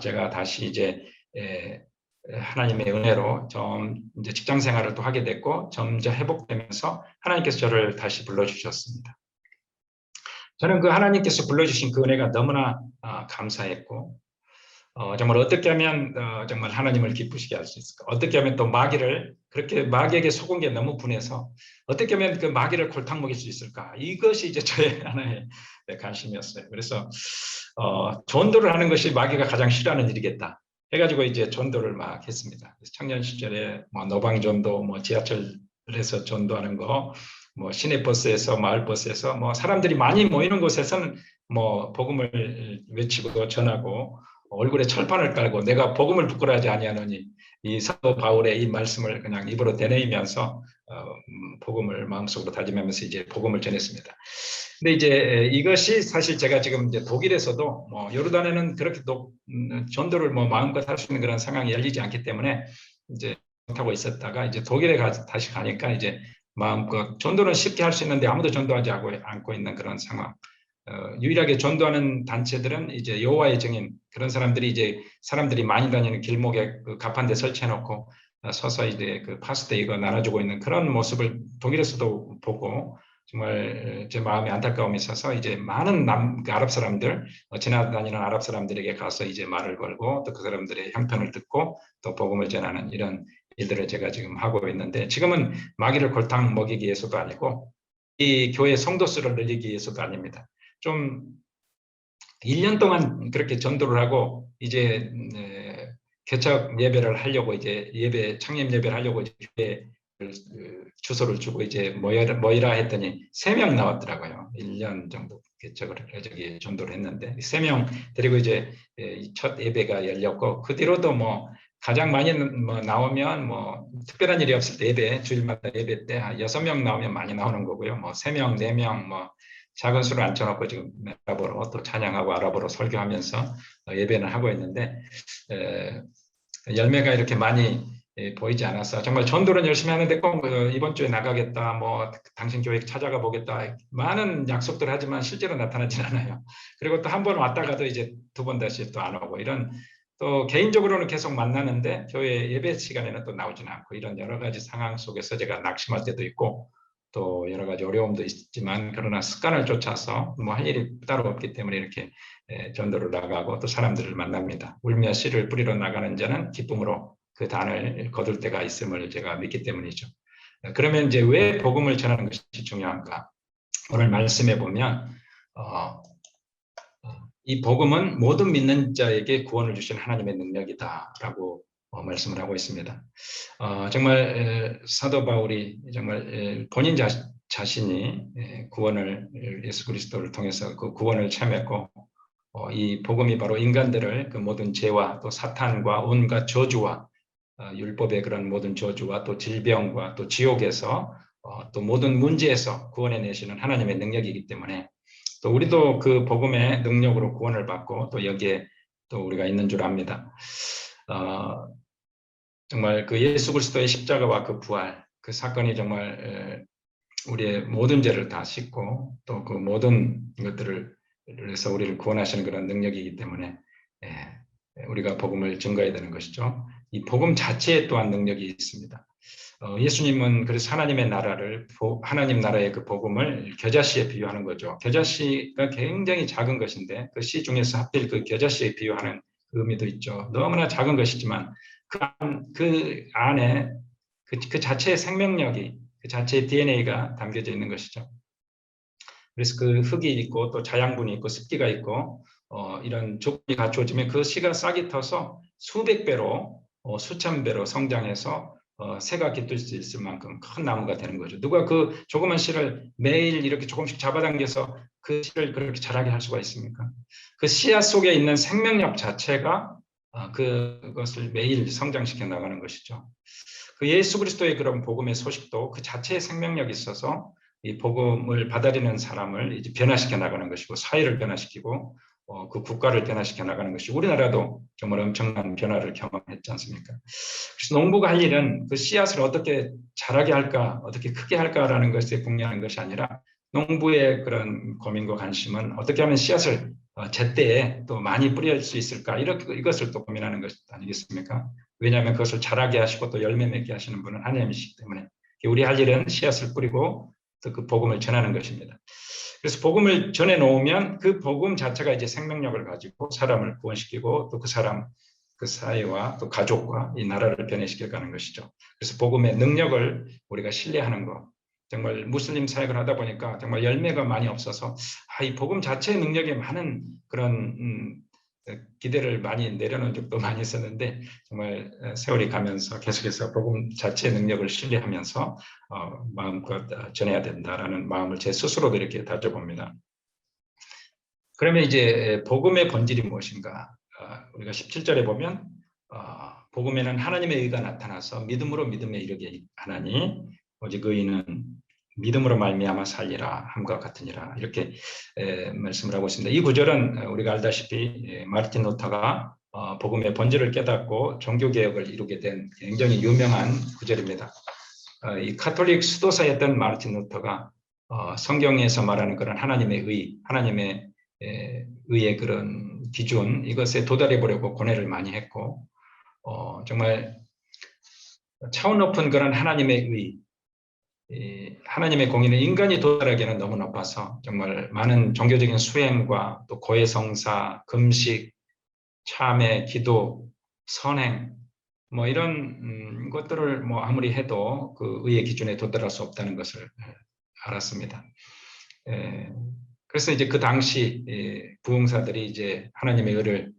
제가 다시 이제 하나님의 은혜로 좀 이제 직장 생활을 또 하게 됐고 점점 회복되면서 하나님께서 저를 다시 불러주셨습니다. 저는 그 하나님께서 불러주신 그 은혜가 너무나 감사했고 정말 어떻게 하면 정말 하나님을 기쁘시게 할 수 있을까? 어떻게 하면 또 그렇게 마귀에게 속은 게 너무 분해서 어떻게 하면 그 마귀를 골탕 먹일 수 있을까? 이것이 이제 저의 하나의 관심이었어요. 그래서 전도를 하는 것이 마귀가 가장 싫어하는 일이겠다. 해가지고 이제 전도를 막 했습니다. 청년 시절에 노방 전도, 지하철에서 전도하는 거, 시내버스에서 마을버스에서 사람들이 많이 모이는 곳에서는 복음을 외치고 전하고 얼굴에 철판을 깔고 내가 복음을 부끄러워하지 아니하노니 이 사도 바울의 이 말씀을 그냥 입으로 되뇌이면서 복음을 마음속으로 다짐하면서 이제 복음을 전했습니다. 근데 이제 이것이 사실 제가 지금 이제 독일에서도 요르단에는 그렇게 전도를 마음껏 할 수 있는 그런 상황이 열리지 않기 때문에 이제 못하고 있었다가 이제 독일에 다시 가니까 이제 마음껏 전도는 쉽게 할 수 있는데 아무도 전도하지 않고 있는 그런 상황. 유일하게 전도하는 단체들은 이제 여호와의 증인 그런 사람들이 이제 사람들이 많이 다니는 길목에 그 가판대 설치해놓고 서서 이제 그 파스텔 이거 나눠주고 있는 그런 모습을 독일에서도 보고 정말 제 마음에 안타까움이 있어서 이제 많은 아랍 사람들 지나다니는 아랍 사람들에게 가서 이제 말을 걸고 또 그 사람들의 형편을 듣고 또 복음을 전하는 이런 일들을 제가 지금 하고 있는데 지금은 마귀를 골탕 먹이기 위해서도 아니고 이 교회 성도 수를 늘리기 위해서도 아닙니다. 좀 1년 동안 그렇게 전도를 하고 이제 개척 예배를 하려고 이제 창립 예배를 하려고 이제 교회 주소를 주고 이제 모이라 했더니 3명 나왔더라고요. 1년 정도 개척을 전도를 했는데 3명 데리고 이제 첫 예배가 열렸고 그 뒤로도 가장 많이 나오면 특별한 일이 없을 때 예배 주일마다 예배 때 6명 나오면 많이 나오는 거고요. 3명, 4명 작은 수를 앉혀놓고 지금 아랍어로 또 찬양하고 아랍어로 설교하면서 예배는 하고 있는데 열매가 이렇게 많이 보이지 않아서 정말 전도는 열심히 하는데 꼭 이번 주에 나가겠다, 당신 교회 찾아가 보겠다 많은 약속들 하지만 실제로 나타나진 않아요. 그리고 또 한 번 왔다가도 이제 2번 다시 또 안 오고 이런 또 개인적으로는 계속 만나는데 교회 예배 시간에는 또 나오지는 않고 이런 여러 가지 상황 속에서 제가 낙심할 때도 있고 또 여러 가지 어려움도 있지만 그러나 습관을 쫓아서 할 일이 따로 없기 때문에 이렇게 전도를 나가고 또 사람들을 만납니다. 울며 씨를 뿌리러 나가는 자는 기쁨으로 그 단을 거둘 때가 있음을 제가 믿기 때문이죠. 그러면 이제 왜 복음을 전하는 것이 중요한가? 오늘 말씀해 보면 이 복음은 모든 믿는 자에게 구원을 주신 하나님의 능력이다라고 말씀을 하고 있습니다. 정말 사도 바울이 정말 본인 자신이 구원을 예수 그리스도를 통해서 그 구원을 체험했고 이 복음이 바로 인간들을 그 모든 죄와 또 사탄과 온갖 저주와 율법의 그런 모든 저주와 또 질병과 또 지옥에서 또 모든 문제에서 구원해 내시는 하나님의 능력이기 때문에 또 우리도 그 복음의 능력으로 구원을 받고 또 여기에 또 우리가 있는 줄 압니다. 정말 그 예수 그리스도의 십자가와 그 부활, 그 사건이 정말 우리의 모든 죄를 다 씻고 또 그 모든 것들을 해서 우리를 구원하시는 그런 능력이기 때문에 우리가 복음을 증거해야 되는 것이죠. 이 복음 자체에 또한 능력이 있습니다. 예수님은 그래서 하나님의 나라를 하나님 나라의 그 복음을 겨자씨에 비유하는 거죠. 겨자씨가 굉장히 작은 것인데 그 씨 중에서 하필 그 겨자씨에 비유하는 그 의미도 있죠. 너무나 작은 것이지만 그 안에 그 자체의 생명력이 그 자체의 DNA가 담겨져 있는 것이죠. 그래서 그 흙이 있고 또 자양분이 있고 습기가 있고 이런 조건이 갖추어지면 그 씨가 싹이 터서 수백 배로 수천 배로 성장해서 새가 깃들 수 있을 만큼 큰 나무가 되는 거죠. 누가 그 조그만 씨를 매일 이렇게 조금씩 잡아당겨서 그 씨를 그렇게 자라게 할 수가 있습니까? 그 씨앗 속에 있는 생명력 자체가 그것을 매일 성장시켜 나가는 것이죠. 그 예수 그리스도의 그런 복음의 소식도 그 자체의 생명력이 있어서 이 복음을 받아들이는 사람을 이제 변화시켜 나가는 것이고 사회를 변화시키고 그 국가를 변화시켜 나가는 것이 우리나라도 정말 엄청난 변화를 경험했지 않습니까? 그래서 농부가 할 일은 그 씨앗을 어떻게 자라게 할까, 어떻게 크게 할까라는 것에 궁리하는 것이 아니라 농부의 그런 고민과 관심은 어떻게 하면 씨앗을 제때에 또 많이 뿌릴 수 있을까 이것을 또 고민하는 것 아니겠습니까? 왜냐하면 그것을 자라게 하시고 또 열매 맺게 하시는 분은 하나님이시기 때문에 우리 할 일은 씨앗을 뿌리고 또 그 복음을 전하는 것입니다. 그래서 복음을 전해 놓으면 그 복음 자체가 이제 생명력을 가지고 사람을 구원시키고 또 그 사람, 그 사회와 또 가족과 이 나라를 변해시켜 가는 것이죠. 그래서 복음의 능력을 우리가 신뢰하는 것. 정말 무슬림 사역을 하다 보니까 정말 열매가 많이 없어서 이 복음 자체의 능력에 많은 그런 기대를 많이 내려놓은 적도 많이 있었는데 정말 세월이 가면서 계속해서 복음 자체의 능력을 신뢰하면서 마음껏 전해야 된다라는 마음을 제 스스로도 이렇게 다져봅니다. 그러면 이제 복음의 본질이 무엇인가? 우리가 17절에 보면 복음에는 하나님의 의가 나타나서 믿음으로 믿음에 이르게 하나니 오직 의인은 믿음으로 말미암아 살리라 함과 같으니라 이렇게 말씀을 하고 있습니다. 이 구절은 우리가 알다시피 마르틴 루터가 복음의 본질을 깨닫고 종교개혁을 이루게 된 굉장히 유명한 구절입니다. 이 카톨릭 수도사였던 마르틴 루터가 성경에서 말하는 그런 하나님의 의, 하나님의 의의 그런 기준 이것에 도달해 보려고 고뇌를 많이 했고 정말 차원 높은 그런 하나님의 의 하나님의 공의는 인간이 도달하기에는 너무 높아서 정말 많은 종교적인 수행과 또 고해성사, 금식, 참회, 기도, 선행 뭐 이런 것들을 뭐 아무리 해도 그 의의 기준에 도달할 수 없다는 것을 알았습니다. 그래서 이제 그 당시 부흥사들이 이제 하나님의 의를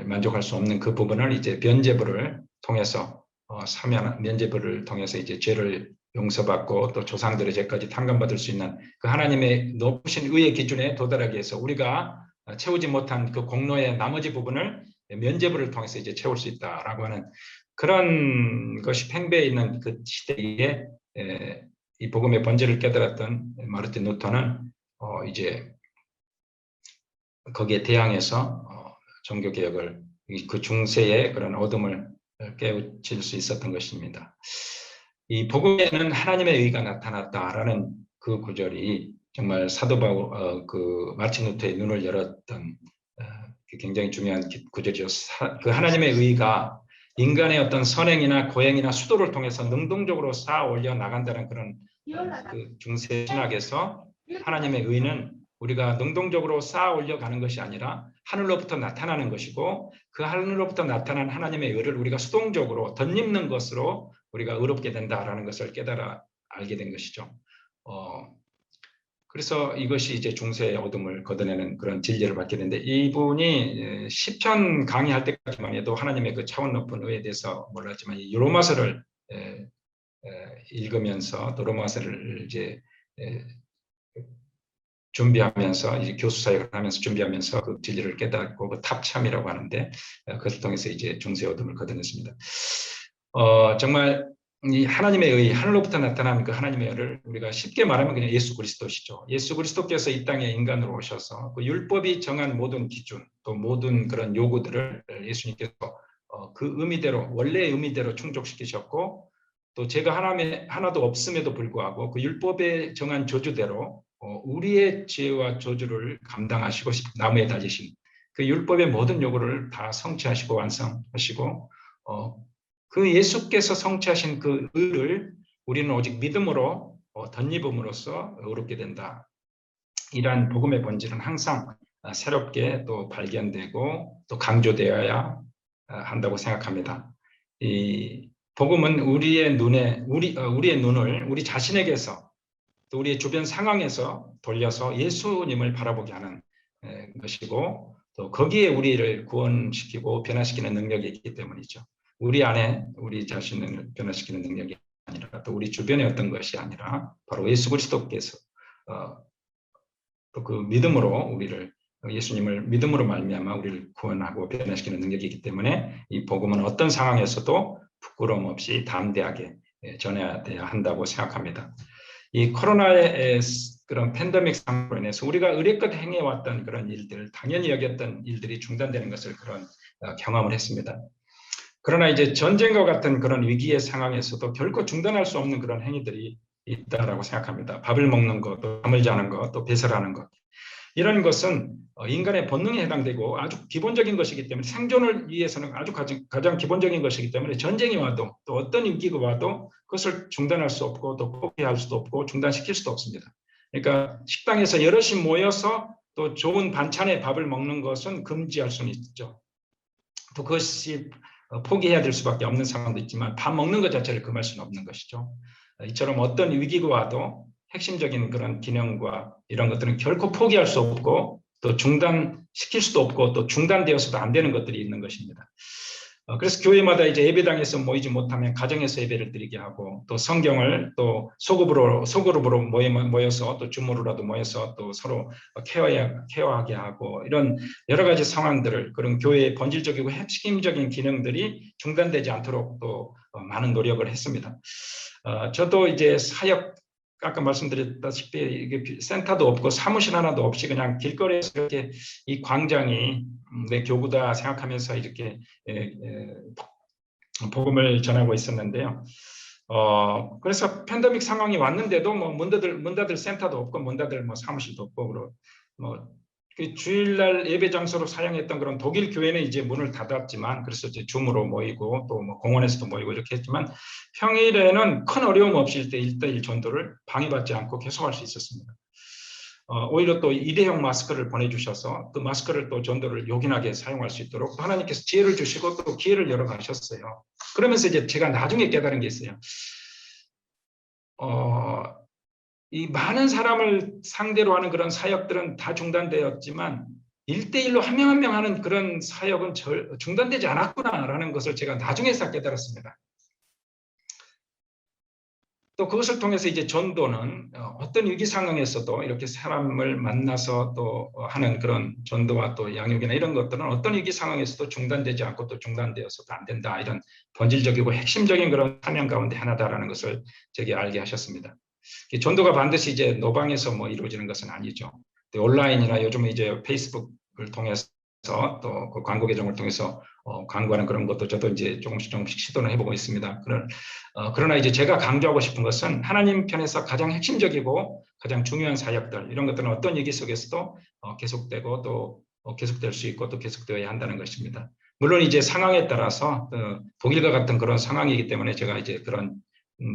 만족할 수 없는 그 부분을 이제 면죄부를 통해서 사면 면죄부를 통해서 이제 죄를 용서받고 또 조상들의 죄까지 탕감받을 수 있는 그 하나님의 높으신 의의 기준에 도달하기 위해서 우리가 채우지 못한 그 공로의 나머지 부분을 면죄부를 통해서 이제 채울 수 있다라고 하는 그런 것이 팽배해 있는 그 시대에 이 복음의 본질을 깨달았던 마르틴 루터는 이제 거기에 대항해서 종교 개혁을 그 중세의 그런 어둠을 깨우칠 수 있었던 것입니다. 이 복음에는 하나님의 의가 나타났다라는 그 구절이 정말 사도 바울 그 마르틴 루터의 눈을 열었던 굉장히 중요한 구절이죠. 그 하나님의 의가 인간의 어떤 선행이나 고행이나 수도를 통해서 능동적으로 쌓아 올려 나간다는 그런 그 중세 신학에서 하나님의 의는 우리가 능동적으로 쌓아 올려가는 것이 아니라 하늘로부터 나타나는 것이고 그 하늘로부터 나타난 하나님의 의를 우리가 수동적으로 덧입는 것으로 우리가 의롭게 된다라는 것을 깨달아 알게 된 것이죠. 그래서 이것이 이제 중세의 어둠을 걷어내는 그런 진리를 받게 되는데, 이분이 시편 강의할 때까지만 해도 하나님의 그 차원 높은 의에 대해서 몰랐지만 이 로마서를 읽으면서 또 로마서를 이제 준비하면서 이제 교수 사역을 하면서 준비하면서 그 진리를 깨닫고 그 탑참이라고 하는데, 그것을 통해서 이제 중세의 어둠을 걷어냈습니다. 정말 이 하나님의 의, 하늘로부터 나타난 그 하나님의 의를 우리가 쉽게 말하면 그냥 예수 그리스도시죠. 예수 그리스도께서 이 땅에 인간으로 오셔서 그 율법이 정한 모든 기준, 또 모든 그런 요구들을 예수님께서 그 의미대로, 원래의 의미대로 충족시키셨고, 또 제가 하나도 없음에도 불구하고 그 율법에 정한 저주대로 우리의 죄와 저주를 감당하시고 나무에 달리신 그 율법의 모든 요구를 다 성취하시고 완성하시고, 그 예수께서 성취하신 그 의를 우리는 오직 믿음으로 덧입음으로써 의롭게 된다. 이러한 복음의 본질은 항상 새롭게 또 발견되고 또 강조되어야 한다고 생각합니다. 이 복음은 우리의 눈을 우리 자신에게서 또 우리의 주변 상황에서 돌려서 예수님을 바라보게 하는 것이고, 또 거기에 우리를 구원시키고 변화시키는 능력이 있기 때문이죠. 우리 안에 우리 자신을 변화시키는 능력이 아니라 또 우리 주변의 어떤 것이 아니라 바로 예수 그리스도께서 또 그 믿음으로 우리를, 예수님을 믿음으로 말미암아 우리를 구원하고 변화시키는 능력이 있기 때문에 이 복음은 어떤 상황에서도 부끄러움 없이 담대하게 전해야 한다고 생각합니다. 이 코로나의 그런 팬데믹 상황으로 인해서 우리가 의례껏 행해왔던 그런 일들, 당연히 여겼던 일들이 중단되는 것을 그런 경험을 했습니다. 그러나 이제 전쟁과 같은 그런 위기의 상황에서도 결코 중단할 수 없는 그런 행위들이 있다라고 생각합니다. 밥을 먹는 것, 또 잠을 자는 것, 또 배설하는 것. 이런 것은 인간의 본능에 해당되고 아주 기본적인 것이기 때문에, 생존을 위해서는 아주 가장 기본적인 것이기 때문에 전쟁이 와도 또 어떤 위기가 와도 그것을 중단할 수 없고 또 포기할 수도 없고 중단시킬 수도 없습니다. 그러니까 식당에서 여럿이 모여서 또 좋은 반찬의 밥을 먹는 것은 금지할 수는 있죠. 또 그것이 포기해야 될 수밖에 없는 상황도 있지만 밥 먹는 것 자체를 금할 수는 없는 것이죠. 이처럼 어떤 위기가 와도 핵심적인 그런 기능과 이런 것들은 결코 포기할 수 없고 또 중단시킬 수도 없고 또 중단되어서도 안 되는 것들이 있는 것입니다. 그래서 교회마다 이제 예배당에서 모이지 못하면 가정에서 예배를 드리게 하고, 또 성경을 또 소그룹으로 모여서 또 줌으로라도 모여서 또 서로 케어하게 하고, 이런 여러 가지 상황들을, 그런 교회의 본질적이고 핵심적인 기능들이 중단되지 않도록 또 많은 노력을 했습니다. 저도 이제 사역, 아까 말씀드렸다시피 이게 센터도 없고 사무실 하나도 없이 그냥 길거리에서 이렇게 이 광장이 내 교구다 생각하면서 이렇게 복음을 전하고 있었는데요. 그래서 팬데믹 상황이 왔는데도 뭐 문 닫을 센터도 없고 문 닫을 뭐 사무실도 없고, 그 주일날 예배 장소로 사용했던 그런 독일 교회는 이제 문을 닫았지만, 그래서 이제 줌으로 모이고 또 뭐 공원에서도 모이고 이렇게 했지만, 평일에는 큰 어려움 없이 1:1 전도를 방해받지 않고 계속할 수 있었습니다. 오히려 또 일회용 마스크를 보내주셔서 그 마스크를 또 전도를 요긴하게 사용할 수 있도록 하나님께서 지혜를 주시고 또 기회를 열어 가셨어요. 그러면서 이제 제가 나중에 깨달은 게 있어요. 이 많은 사람을 상대로 하는 그런 사역들은 다 중단되었지만 1:1로 한 명 한 명 하는 그런 사역은 중단되지 않았구나라는 것을 제가 나중에서 깨달았습니다. 또 그것을 통해서 이제 전도는 어떤 위기 상황에서도 이렇게 사람을 만나서 또 하는 그런 전도와 또 양육이나 이런 것들은 어떤 위기 상황에서도 중단되지 않고 또 중단되어서도 안 된다, 이런 본질적이고 핵심적인 그런 사명 가운데 하나다라는 것을 제게 알게 하셨습니다. 전도가 반드시 이제 노방에서 뭐 이루어지는 것은 아니죠. 온라인이나 요즘은 이제 페이스북을 통해서 또 그 광고 계정을 통해서 광고하는 그런 것도 저도 이제 조금씩 시도를 해보고 있습니다. 그러나 이제 제가 강조하고 싶은 것은 하나님 편에서 가장 핵심적이고 가장 중요한 사역들, 이런 것들은 어떤 얘기 속에서도 계속되고 또 계속될 수 있고 또 계속되어야 한다는 것입니다. 물론 이제 상황에 따라서 독일과 같은 그런 상황이기 때문에 제가 이제 그런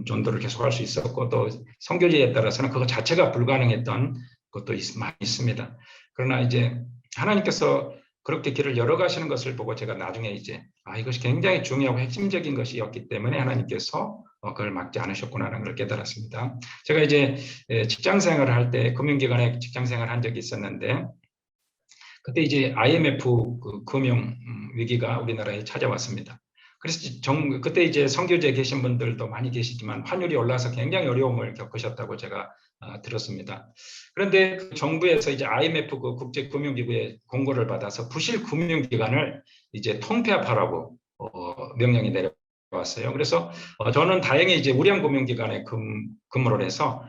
전도를 계속할 수 있었고, 또 선교지에 따라서는 그것 자체가 불가능했던 것도 많이 있습니다. 그러나 이제 하나님께서 그렇게 길을 열어가시는 것을 보고 제가 나중에 이제 이것이 굉장히 중요하고 핵심적인 것이었기 때문에 하나님께서 그걸 막지 않으셨구나라는 걸 깨달았습니다. 제가 이제 직장 생활을 할 때 금융기관에 직장 생활을 한 적이 있었는데 그때 이제 IMF 그 금융 위기가 우리나라에 찾아왔습니다. 그래서 그때 이제 선교지에 계신 분들도 많이 계시지만 환율이 올라서 굉장히 어려움을 겪으셨다고 제가 들었습니다. 그런데 그 정부에서 이제 IMF 그 국제금융기구의 공고를 받아서 부실 금융기관을 이제 통폐합하라고 명령이 내려왔어요. 그래서 저는 다행히 이제 우량금융기관에 근무를 해서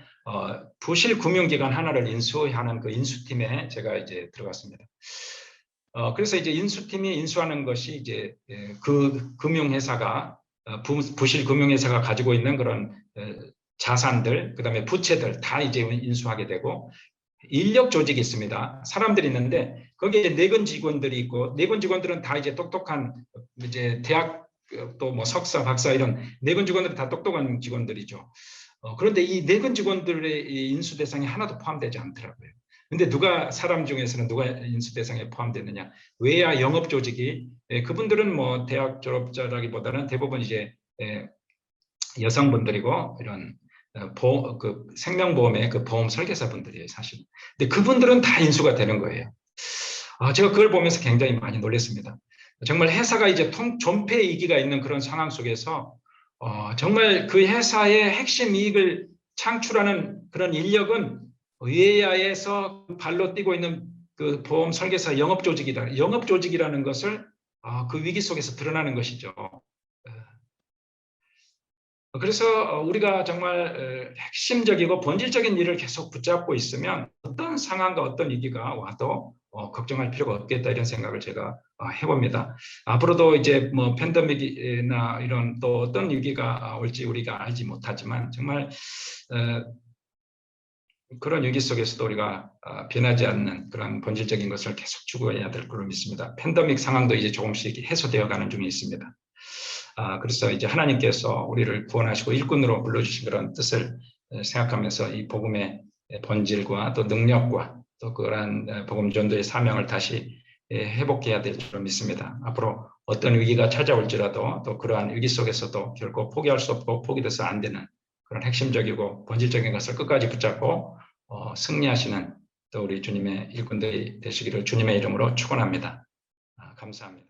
부실 금융기관 하나를 인수하는 그 인수팀에 제가 이제 들어갔습니다. 그래서 이제 인수팀이 인수하는 것이 이제 그 금융회사가 부실 금융회사가 가지고 있는 그런 자산들, 그다음에 부채들 다 이제 인수하게 되고 인력 조직이 있습니다. 사람들이 있는데 거기에 내근 직원들이 있고 내근 직원들은 다 이제 똑똑한 이제 대학 또 뭐 석사, 박사 이런 내근 직원들은 다 똑똑한 직원들이죠. 그런데 이 내근 직원들의 인수 대상이 하나도 포함되지 않더라고요. 근데 사람 중에서는 누가 인수 대상에 포함되느냐? 외야 영업 조직이 그분들은 뭐 대학 졸업자라기보다는 대부분 이제 여성분들이고 이런 그 생명보험의 그 보험 설계사분들이에요, 사실. 근데 그분들은 다 인수가 되는 거예요. 제가 그걸 보면서 굉장히 많이 놀랐습니다. 정말 회사가 이제 존폐 위기가 있는 그런 상황 속에서 정말 그 회사의 핵심 이익을 창출하는 그런 인력은 외야에서 발로 뛰고 있는 그 보험 설계사 영업 조직이다. 영업 조직이라는 것을 그 위기 속에서 드러나는 것이죠. 그래서 우리가 정말 핵심적이고 본질적인 일을 계속 붙잡고 있으면 어떤 상황과 어떤 위기가 와도 걱정할 필요가 없겠다 이런 생각을 제가 해봅니다. 앞으로도 이제 뭐 팬데믹이나 이런 또 어떤 위기가 올지 우리가 알지 못하지만 정말 그런 위기 속에서도 우리가 변하지 않는 그런 본질적인 것을 계속 추구해야 될 걸로 믿습니다. 팬데믹 상황도 이제 조금씩 해소되어가는 중에 있습니다. 그래서 이제 하나님께서 우리를 구원하시고 일꾼으로 불러주신 그런 뜻을 생각하면서 이 복음의 본질과 또 능력과 또 그러한 복음 전도의 사명을 다시 회복해야 될 줄 믿습니다. 앞으로 어떤 위기가 찾아올지라도 또 그러한 위기 속에서도 결코 포기할 수 없고 포기돼서 안 되는 그런 핵심적이고 본질적인 것을 끝까지 붙잡고 승리하시는 또 우리 주님의 일꾼들이 되시기를 주님의 이름으로 축원합니다. 감사합니다.